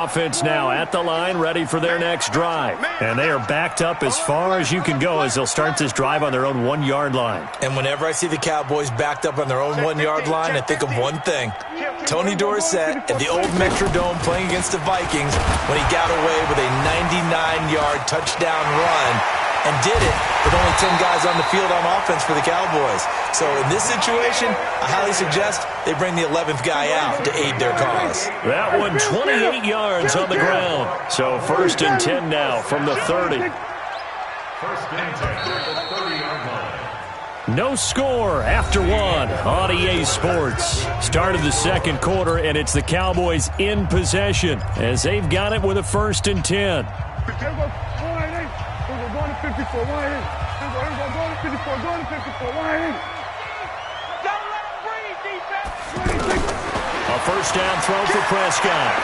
Offense now at the line, ready for their next drive. And they are backed up as far as you can go as they'll start this drive on their own 1-yard line. And whenever I see the Cowboys backed up on their own 1-yard line, I think of one thing. Tony Dorsett at the old Metrodome playing against the Vikings when he got away with a 99-yard touchdown run and did it with only 10 guys on the field on offense for the Cowboys. So in this situation, I highly suggest they bring the 11th guy out to aid their cause. That one 28 yards on the ground. So 1st and 10 now from the 30. 1st and 10 at the 30-yard line. No score after one on EA Sports. Start of the second quarter, and it's the Cowboys in possession as they've got it with a 1st and 10. Going to 54, going in. Going to 54, going to 54, going in. Don't let him breathe, defense. A 1st down throw for Prescott.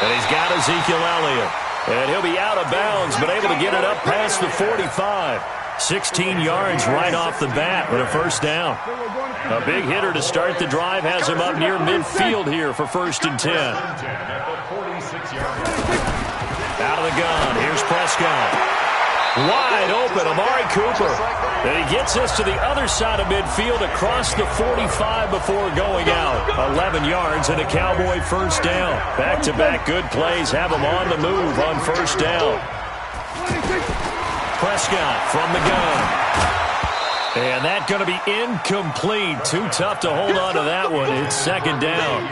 And he's got Ezekiel Elliott. And he'll be out of bounds, but able to get it up past the 45. 16 yards right off the bat with a 1st down. A big hitter to start the drive has him up near midfield here for 1st and 10. Out of the gun, here's Prescott. Wide open, Amari Cooper. And he gets us to the other side of midfield across the 45 before going out. 11 yards and a Cowboy 1st down. Back-to-back good plays have him on the move on 1st down. Prescott from the gun. And that's going to be incomplete. Too tough to hold on to that one. It's 2nd down.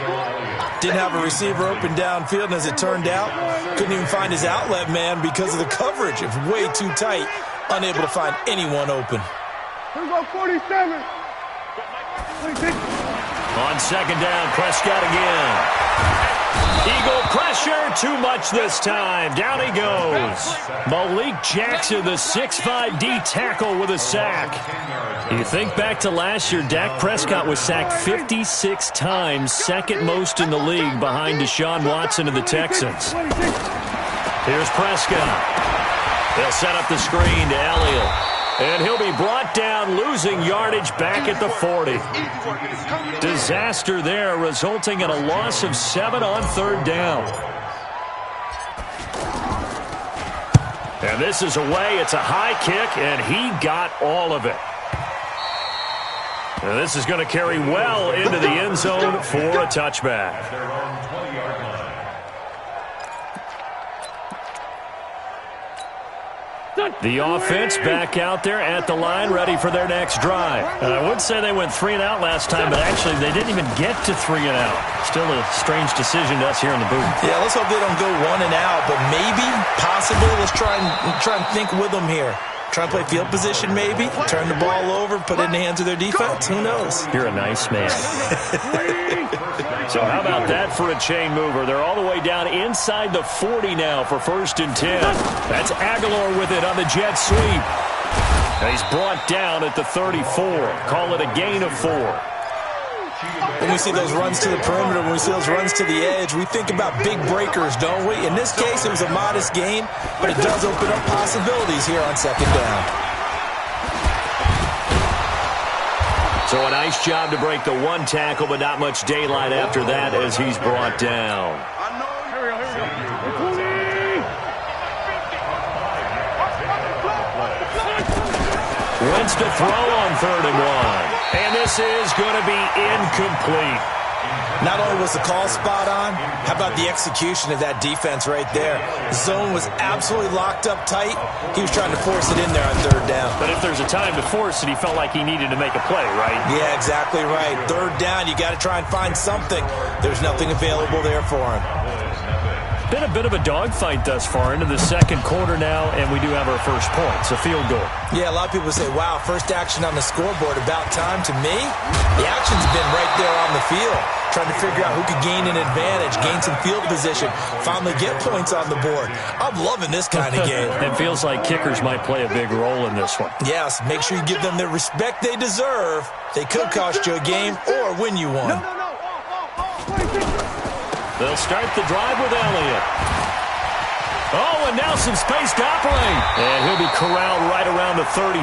Didn't have a receiver open downfield, and as it turned out, couldn't even find his outlet man because of the coverage. It was way too tight, unable to find anyone open. Here we go, 47. On 2nd down, Prescott again. Eagle pressure, too much this time. Down he goes. Malik Jackson, the 6'5" D tackle with a sack. You think back to last year, Dak Prescott was sacked 56 times, 2nd most in the league behind Deshaun Watson of the Texans. Here's Prescott. They'll set up the screen to Elliott. And he'll be brought down, losing yardage back at the 40. Disaster there, resulting in a loss of 7 on 3rd down. And this is away. It's a high kick, and he got all of it. And this is going to carry well into the end zone for a touchback. The offense back out there at the line, ready for their next drive. I would say they went 3 and out last time, but actually they didn't even get to 3 and out. Still a strange decision to us here in the booth. Yeah, let's hope they don't go 1 and out, but maybe, possibly, let's try and think with them here. Try and play field position maybe, turn the ball over, put it in the hands of their defense. Who knows? You're a nice man. So how about that for a chain mover? They're all the way down inside the 40 now for 1st and 10. That's Aguilar with it on the jet sweep. And he's brought down at the 34. Call it a gain of 4. When we see those runs to the perimeter, when we see those runs to the edge, we think about big breakers, don't we? In this case, it was a modest gain, but it does open up possibilities here on 2nd down. So a nice job to break the 1 tackle, but not much daylight after that as he's brought down. Wentz to throw on 3rd and 1. And this is going to be incomplete. Not only was the call spot on, how about the execution of that defense right there? The zone was absolutely locked up tight. He was trying to force it in there on 3rd down. But if there's a time to force it, he felt like he needed to make a play, right? Yeah, exactly right. 3rd down, you got to try and find something. There's nothing available there for him. Been a bit of a dogfight thus far into the second quarter now, and we do have our first point. It's a field goal. Yeah, a lot of people say, wow, first action on the scoreboard, about time. To me, the action's been right there on the field, trying to figure out who could gain an advantage, gain some field position, finally get points on the board. I'm loving this kind of game. It feels like kickers might play a big role in this one. Yes, make sure you give them the respect they deserve. They could cost you a game or win you one. They'll start the drive with Elliott. Oh, and now some space to operate. And he'll be corralled right around the 34.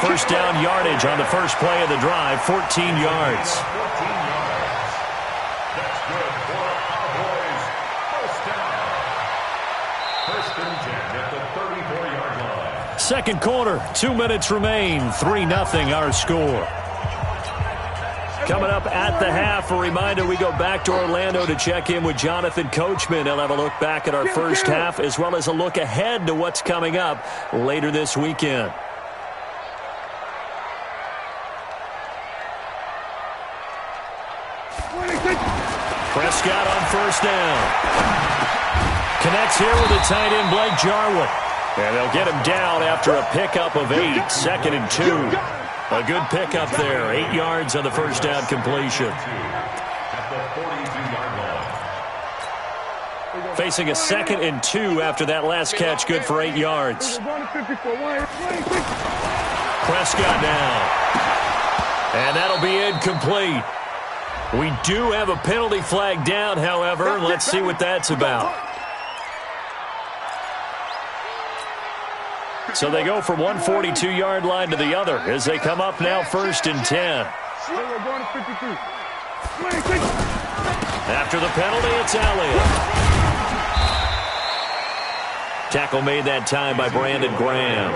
1st down yardage on the first play of the drive, 14 yards. at the 34-yard line. Second quarter, 2 minutes remain. 3-0 our score. Coming up at the half, a reminder we go back to Orlando to check in with Jonathan Coachman. He'll have a look back at our first half as well as a look ahead to what's coming up later this weekend. Prescott on first down. Connects here with the tight end Blake Jarwin. And they'll get him down after a pickup of 8, 2nd and 2. A good pickup there, 8 yards on the first down completion. Facing a 2nd and 2 after that last catch, good for 8 yards. Prescott now. And that'll be incomplete. We do have a penalty flag down, however. Let's see what that's about. So they go from one 42-yard line to the other as they come up now 1st and 10. After the penalty, it's Elliott. Tackle made that time by Brandon Graham.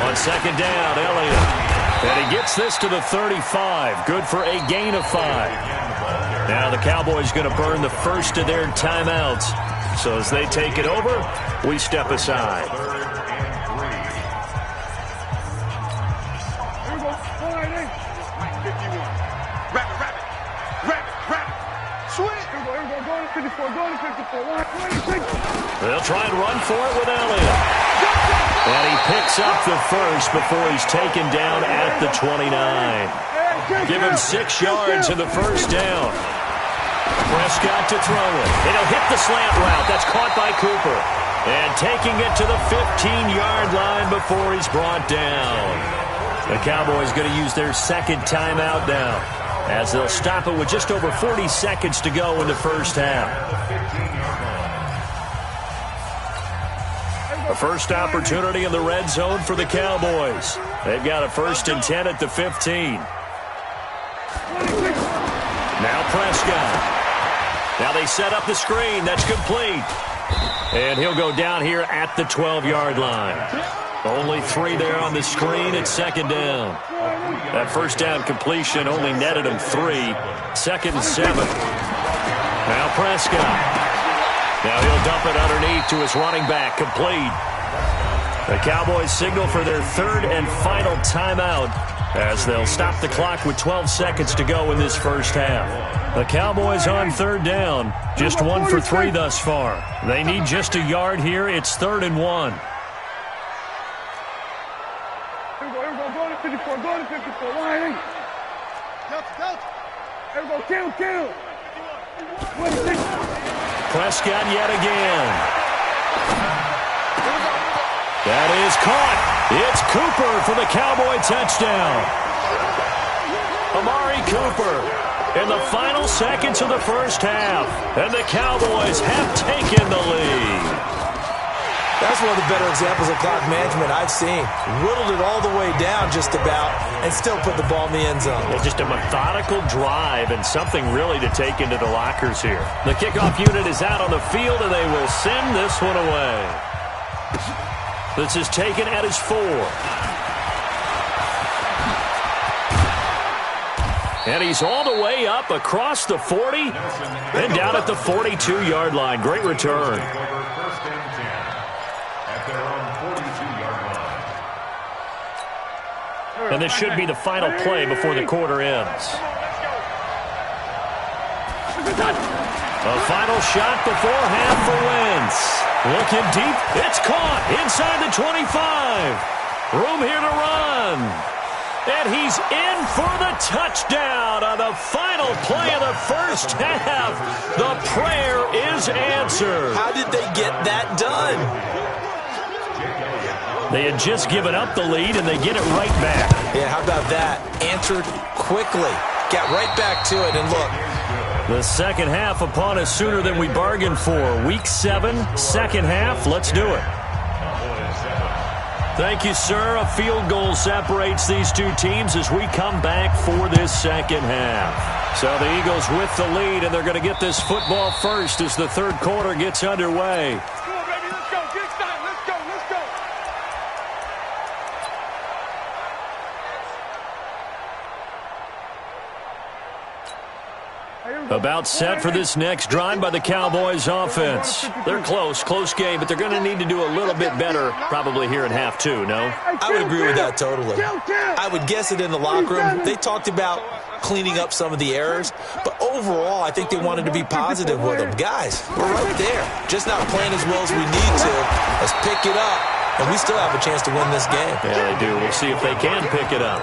On second down, Elliott. And he gets this to the 35. Good for a gain of 5. Now the Cowboys going to burn the first of their timeouts. So as they take it over, we step aside. They'll try and run for it with Elliott. And he picks up the first before he's taken down at the 29. Give him 6 yards in the first down. Prescott to throw it. And he'll hit the slant route. That's caught by Cooper. And taking it to the 15-yard line before he's brought down. The Cowboys going to use their second timeout now, as they'll stop it with just over 40 seconds to go in the first half. A first opportunity in the red zone for the Cowboys. They've got a 1st and 10 at the 15. Now Prescott. Now they set up the screen. That's complete. And he'll go down here at the 12-yard line. Only 3 there on the screen. It's 2nd down. That first down completion only netted him 3. 2nd and 7. Now Prescott. Now he'll dump it underneath to his running back. Complete. The Cowboys signal for their 3rd and final timeout as they'll stop the clock with 12 seconds to go in this first half. The Cowboys on 3rd down. Just 1 for 3 thus far. They need just a yard here. It's 3rd and 1. Prescott yet again. That is caught. It's Cooper for the Cowboy touchdown. Amari Cooper in the final seconds of the first half. And the Cowboys have taken the lead. That's one of the better examples of clock management I've seen. Whittled it all the way down just about and still put the ball in the end zone. Yeah, just a methodical drive and something really to take into the lockers here. The kickoff unit is out on the field and they will send this one away. This is taken at his 4. And he's all the way up across the 40 and down at the 42-yard line. Great return. And this should be the final play before the quarter ends. A final shot before half for Wentz. Looking deep. It's caught inside the 25. Room here to run. And he's in for the touchdown on the final play of the first half. The prayer is answered. How did they get that done? They had just given up the lead, and they get it right back. Yeah, how about that? Answered quickly. Got right back to it, and look. The second half upon us sooner than we bargained for. Week 7, second half. Let's do it. Thank you, sir. A field goal separates these two teams as we come back for this second half. So the Eagles with the lead, and they're going to get this football first as the third quarter gets underway. Come on, baby, let's go. Get excited. Let's go. Let's go. About set for this next drive by the Cowboys offense. They're close game, but they're going to need to do a little bit better probably here in half two, no? I would agree with that totally. I would guess it in the locker room. They talked about cleaning up some of the errors, but overall, I think they wanted to be positive with them. Guys, we're right there. Just not playing as well as we need to. Let's pick it up, and we still have a chance to win this game. Yeah, they do. We'll see if they can pick it up.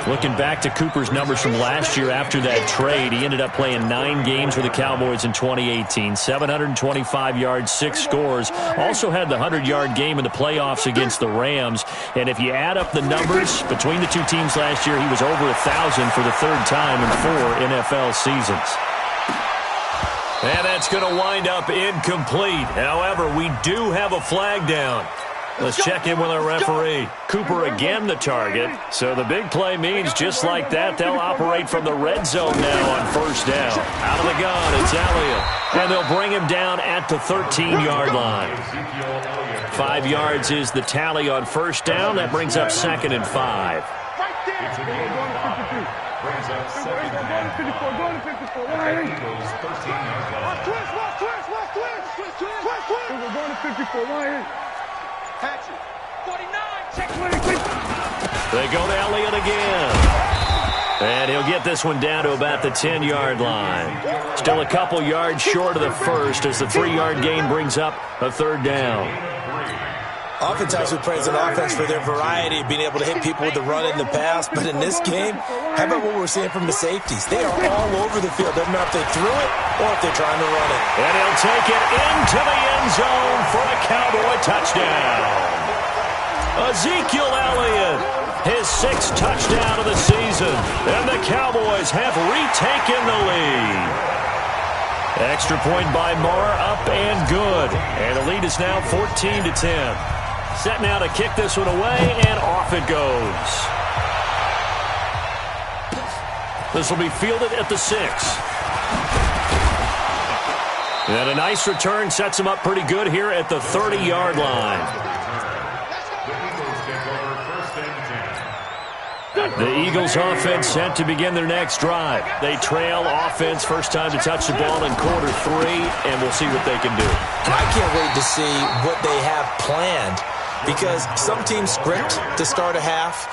Looking back to Cooper's numbers from last year after that trade, he ended up playing 9 games with the Cowboys in 2018. 725 yards, 6 scores. Also had the 100-yard game in the playoffs against the Rams. And if you add up the numbers between the two teams last year, he was over 1,000 for the third time in 4 NFL seasons. And that's going to wind up incomplete. However, we do have a flag down. Let's check in with our referee. Cooper again the target. So the big play means just like that, they'll operate from the red zone now on first down. Out of the gun, it's Elliott. And they'll bring him down at the 13-yard line. 5 yards is the tally on first down. That brings up 2nd and 5. Right there. Brings up 2nd and 54. Going to 54. Line. Twist. We're going to 54. Line. Patrick. 49. Check 26. They go to Elliott again. And he'll get this one down to about the 10-yard line. Still a couple yards short of the first as the 3-yard gain brings up a third down. Oftentimes we praise an offense for their variety of being able to hit people with the run and the pass, but in this game, how about what we're seeing from the safeties? They are all over the field. Doesn't matter if they threw it or if they're trying to run it. And he'll take it into the end zone for a Cowboy touchdown. Ezekiel Elliott, his 6th touchdown of the season, and the Cowboys have retaken the lead. Extra point by Marr, up and good. And the lead is now 14-10. Set now to kick this one away, and off it goes. This will be fielded at the 6. And a nice return sets him up pretty good here at the 30-yard line. The Eagles offense set to begin their next drive. They trail offense, first time to touch the ball in quarter 3, and we'll see what they can do. I can't wait to see what they have planned, because some teams script to start a half.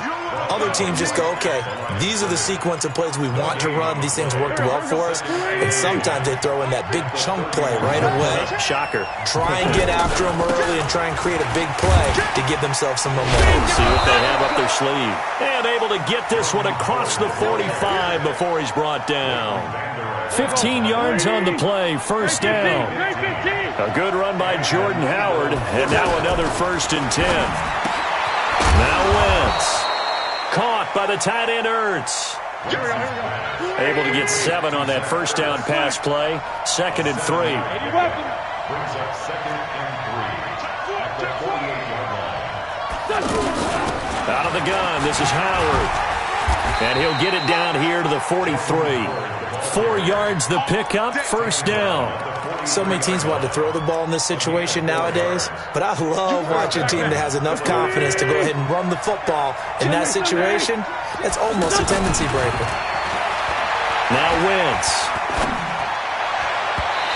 Other teams just go, okay, these are the sequence of plays we want to run. These things worked well for us. And sometimes they throw in that big chunk play right away. Shocker. Try and get after them early and try and create a big play to give themselves some momentum. See what they have up their sleeve. And able to get this one across the 45 before he's brought down. 15 yards on the play, first down. A good run by Jordan Howard, and now another 1st and 10. Now Wentz. Caught by the tight end Ertz. Able to get 7 on that first down pass play. 2nd and 3. Brings up 2nd and 3. Out of the gun, this is Howard. And he'll get it down here to the 43. 4 yards the pickup, first down. So many teams want to throw the ball in this situation nowadays, but I love watching a team that has enough confidence to go ahead and run the football in that situation. That's almost a tendency breaker. Now Wentz.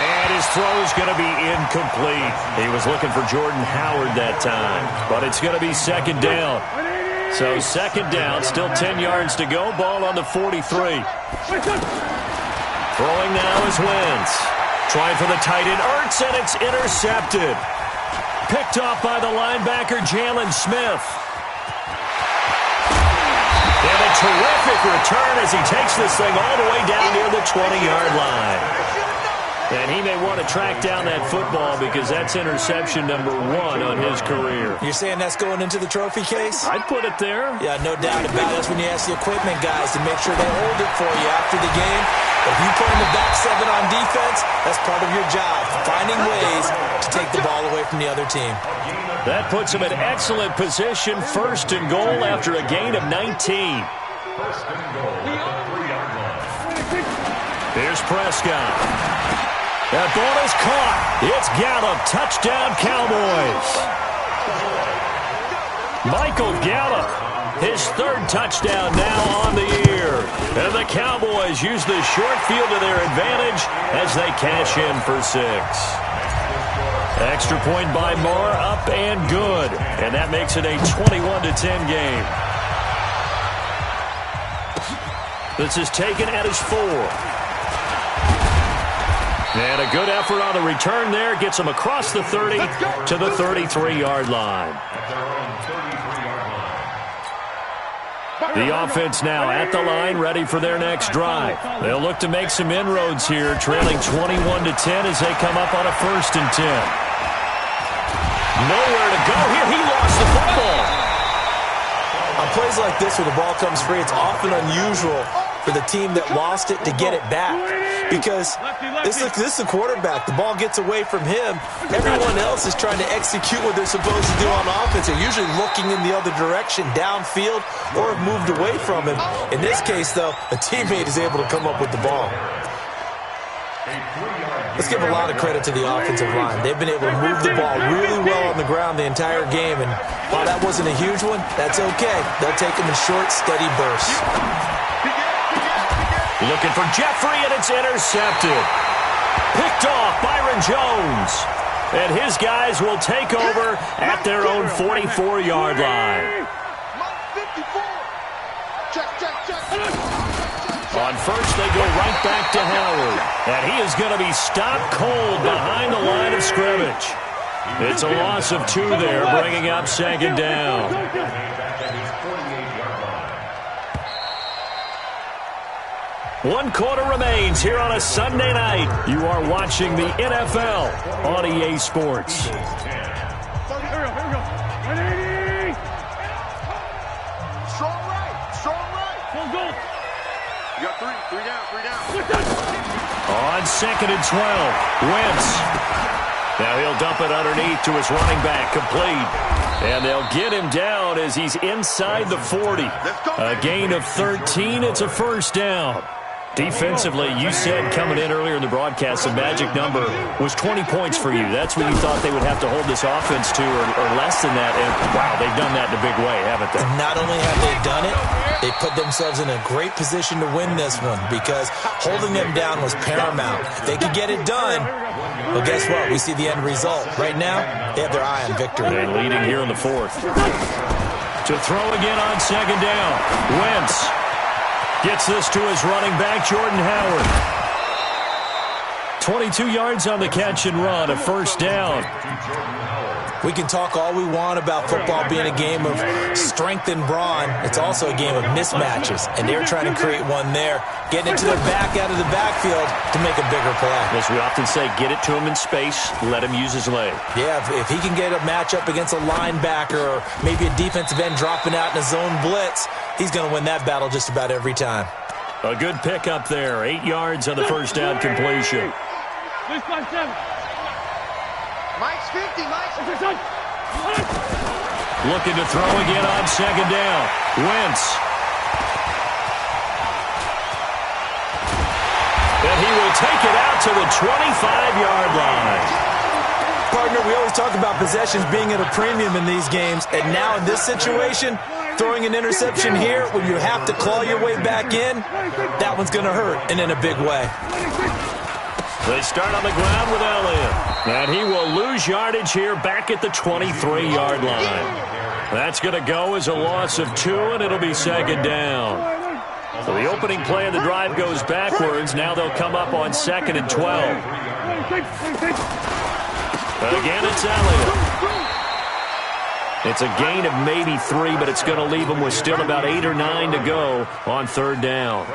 And his throw is going to be incomplete. He was looking for Jordan Howard that time, but it's going to be 2nd down. So 2nd down, still 10 yards to go. Ball on the 43. Throwing now is Wentz. Trying for the tight end, Ertz, and it's intercepted. Picked off by the linebacker, Jalen Smith. And a terrific return as he takes this thing all the way down near the 20-yard line. And he may want to track down that football because that's interception number 1 on his career. You're saying that's going into the trophy case? I'd put it there. Yeah, no doubt about it. That's when you ask the equipment guys to make sure they hold it for you after the game. If you play in the back seven on defense, that's part of your job, finding ways to take the ball away from the other team. That puts him in excellent position, first and goal after a gain of 19. First and goal at the 3-yard line. Here's Prescott. That ball is caught. It's Gallup. Touchdown, Cowboys. Michael Gallup, his third touchdown now on the year. And the Cowboys use the short field to their advantage as they cash in for 6. Extra point by Moore, up and good. And that makes it a 21-10 game. This is taken at his 4. And a good effort on the return there. Gets him across the 30 to the 33-yard line. The offense now at the line, ready for their next drive. They'll look to make some inroads here, trailing 21-10 as they come up on a 1st and 10. Nowhere to go here. He lost the football. On plays like this where the ball comes free, it's often unusual for the team that lost it to get it back. Because this is the quarterback. The ball gets away from him. Everyone else is trying to execute what they're supposed to do on offense. They're usually looking in the other direction, downfield, or have moved away from him. In this case, though, a teammate is able to come up with the ball. Let's give a lot of credit to the offensive line. They've been able to move the ball really well on the ground the entire game. And while that wasn't a huge one, that's okay. They'll take them in short, steady bursts. Looking for Jeffrey, and it's intercepted. Picked off Byron Jones. And his guys will take over at their own 44-yard line. On first, they go right back to Howard. And he is going to be stopped cold behind the line of scrimmage. It's a loss of 2 there, bringing up 2nd down. 1 quarter remains here on a Sunday night. You are watching the NFL on EA Sports. Here we go. 180. Strong right. Full goal. You got 3 down. On 2nd and 12, Wentz. Now he'll dump it underneath to his running back, complete. And they'll get him down as he's inside the 40. A gain of 13, it's a 1st down. Defensively, you said coming in earlier in the broadcast, the magic number was 20 points for you. That's what you thought they would have to hold this offense to, or less than that. And, wow, they've done that in a big way, haven't they? And not only have they done it, they put themselves in a great position to win this one because holding them down was paramount. If they could get it done, well, guess what? We see the end result. Right now, they have their eye on victory. And leading here in the 4th. To throw again on 2nd down. Wentz gets this to his running back, Jordan Howard. 22 yards on the catch and run, a 1st down. We can talk all we want about football being a game of strength and brawn. It's also a game of mismatches, and they're trying to create one there, getting it to their back out of the backfield to make a bigger play. As we often say, get it to him in space, let him use his leg. Yeah, if he can get a matchup against a linebacker or maybe a defensive end dropping out in a zone blitz, he's going to win that battle just about every time. A good pickup there, 8 yards on the 1st down completion. Mike's 50. Looking to throw again on 2nd down. Wentz. And he will take it out to the 25-yard line. Partner, we always talk about possessions being at a premium in these games, and now in this situation, throwing an interception here when you have to claw your way back in, that one's going to hurt, and in a big way. They start on the ground with Elliott. And he will lose yardage here back at the 23-yard line. That's going to go as a loss of 2, and it'll be 2nd down. So the opening play of the drive goes backwards. Now they'll come up on 2nd and 12. Again, it's Elliott. It's a gain of maybe 3, but it's going to leave them with still about 8 or 9 to go on 3rd down.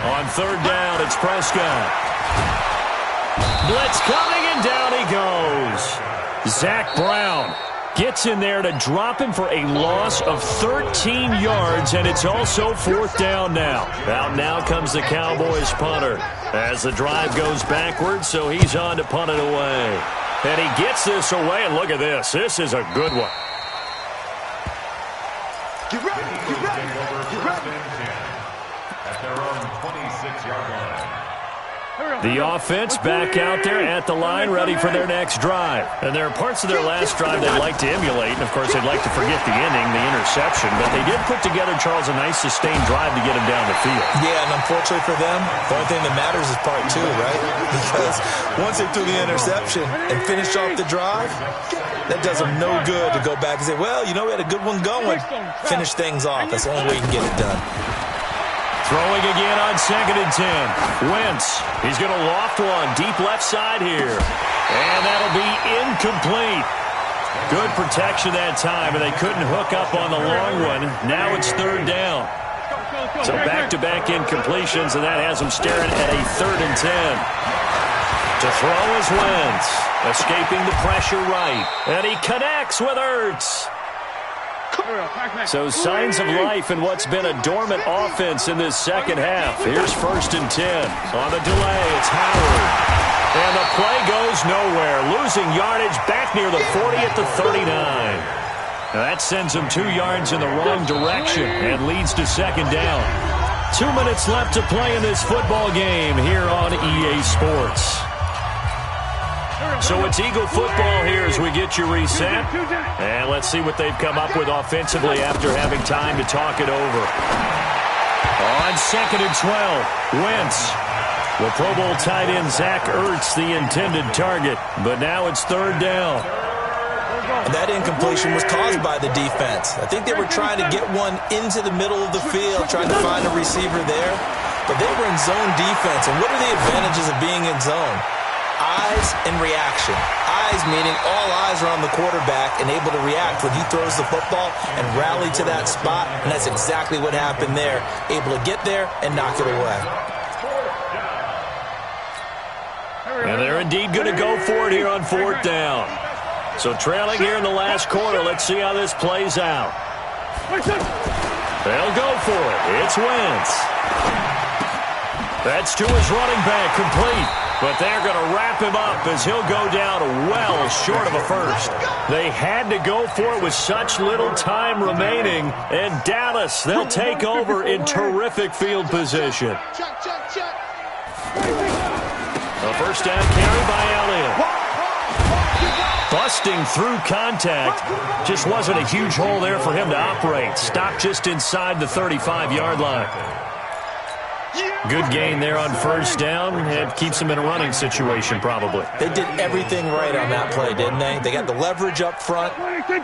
On 3rd down, it's Prescott. Blitz coming, and down he goes. Zach Brown Gets in there to drop him for a loss of 13 yards, and it's also 4th down now. Out now comes the Cowboys punter as the drive goes backwards, so he's on to punt it away. And he gets this away, and look at this. This is a good one. Get ready, get ready, get ready. At their own 26-yard line. The offense back out there at the line, ready for their next drive. And there are parts of their last drive they'd like to emulate, and, of course, they'd like to forget the ending, the interception. But they did put together, Charles, a nice sustained drive to get him down the field. Yeah, and unfortunately for them, the only thing that matters is part 2, right? Because once they threw the interception and finished off the drive, that does them no good to go back and say, well, you know, we had a good one going. Finish things off. That's the only way you can get it done. Throwing again on 2nd and 10. Wentz. He's going to loft one deep left side here. And that'll be incomplete. Good protection that time, and they couldn't hook up on the long one. Now it's 3rd down. So back-to-back incompletions, and that has them staring at a 3rd and 10. To throw is Wentz. Escaping the pressure right. And he connects with Ertz. So signs of life in what's been a dormant offense in this second half. Here's 1st and 10. On the delay, it's Howard. And the play goes nowhere. Losing yardage back near the 40 at the 39. Now that sends them 2 yards in the wrong direction and leads to 2nd down. 2 minutes left to play in this football game here on EA Sports. So it's Eagle football here as we get you reset. And let's see what they've come up with offensively after having time to talk it over. On 2nd and 12, Wentz. The Pro Bowl tight end Zach Ertz, the intended target. But now it's 3rd down. And that incompletion was caused by the defense. I think they were trying to get one into the middle of the field, trying to find a receiver there. But they were in zone defense. And what are the advantages of being in zone? Eyes and reaction. Eyes meaning all eyes are on the quarterback and able to react when he throws the football and rally to that spot, and that's exactly what happened there. Able to get there and knock it away. And they're indeed going to go for it here on 4th down. So trailing here in the last quarter, let's see how this plays out. They'll go for it. It's Wentz. That's to his running back, complete. But they're going to wrap him up as he'll go down well short of a first. They had to go for it with such little time remaining. And Dallas, they'll take over in terrific field position. A first down carry by Elliott. Busting through contact. Just wasn't a huge hole there for him to operate. Stopped just inside the 35-yard line. Good gain there on 1st down. It keeps them in a running situation, probably. They did everything right on that play, didn't they? They got the leverage up front,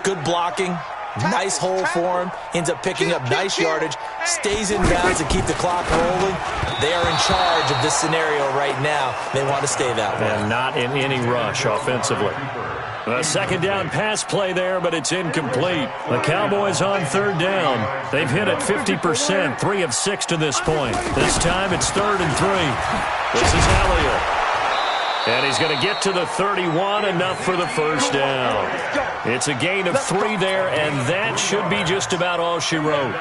good blocking, nice hole for him, ends up picking up nice yardage, stays in bounds to keep the clock rolling. They are in charge of this scenario right now. They want to stay that way. And not in any rush offensively. A 2nd down pass play there, but it's incomplete. The Cowboys on 3rd down. They've hit it 50%, 3 of 6 to this point. This time it's 3rd and 3. This is Elliott. And he's going to get to the 31, enough for the first down. It's a gain of 3 there, and that should be just about all she wrote.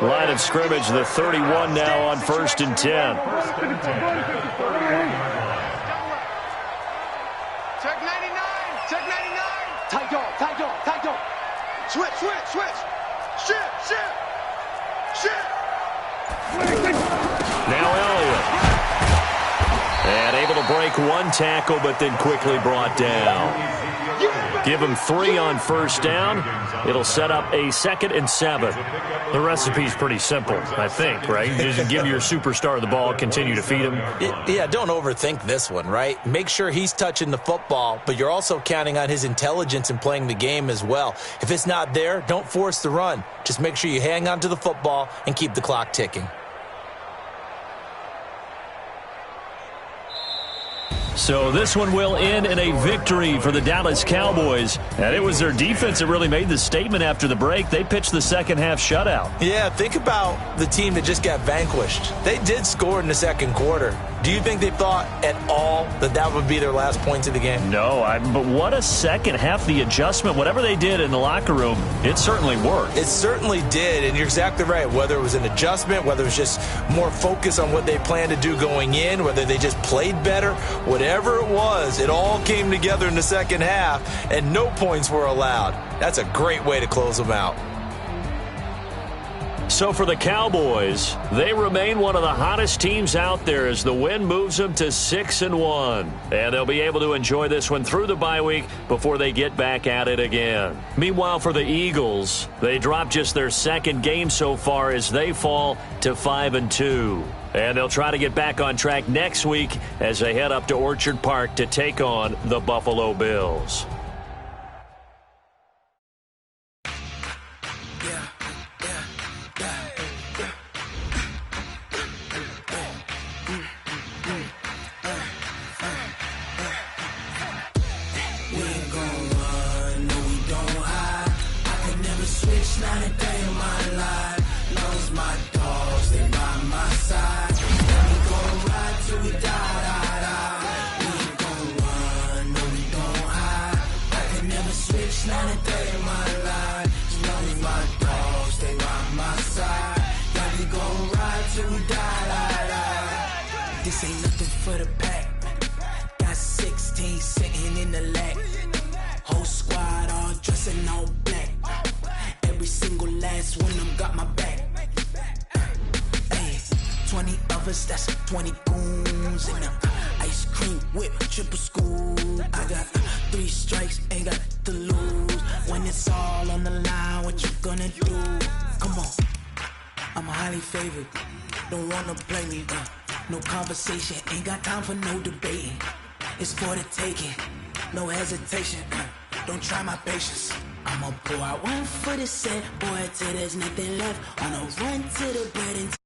Line of scrimmage, the 31 now on 1st and 10. Switch. Now Elliott. And able to break one tackle, but then quickly brought down. Give him 3 on 1st down. It'll set up a 2nd and 7. The recipe's pretty simple, I think, right? Just give your superstar the ball, continue to feed him. Yeah, don't overthink this one, right? Make sure he's touching the football, but you're also counting on his intelligence in playing the game as well. If it's not there, don't force the run. Just make sure you hang on to the football and keep the clock ticking. So this one will end in a victory for the Dallas Cowboys. And it was their defense that really made the statement after the break. They pitched the second half shutout. Yeah, think about the team that just got vanquished. They did score in the second quarter, Do you think they thought at all that that would be their last points of the game? No, but what a second half. The adjustment, whatever they did in the locker room, it certainly worked. It certainly did, and you're exactly right. Whether it was an adjustment, whether it was just more focus on what they planned to do going in, whether they just played better, whatever it was, it all came together in the second half, and no points were allowed. That's a great way to close them out. So for the Cowboys, they remain one of the hottest teams out there as the win moves them to 6-1. And they'll be able to enjoy this one through the bye week before they get back at it again. Meanwhile, for the Eagles, they dropped just their second game so far as they fall to 5-2. And they'll try to get back on track next week as they head up to Orchard Park to take on the Buffalo Bills. This ain't nothing for the pack. Got 16 sitting in the lap. Whole squad all dressing all black. Every single last one of them got my back. Hey, 20 of us, that's 20 goons. And ice cream whip, triple scoop. I got 3 strikes, ain't got to lose. When it's all on the line, what you gonna do? Come on, I'm highly favored. Don't wanna play me, no conversation, ain't got time for no debating. It's for the taking, no hesitation. Don't try my patience. I'ma pour out one for the set, boy, till there's nothing left. On a run to the bread and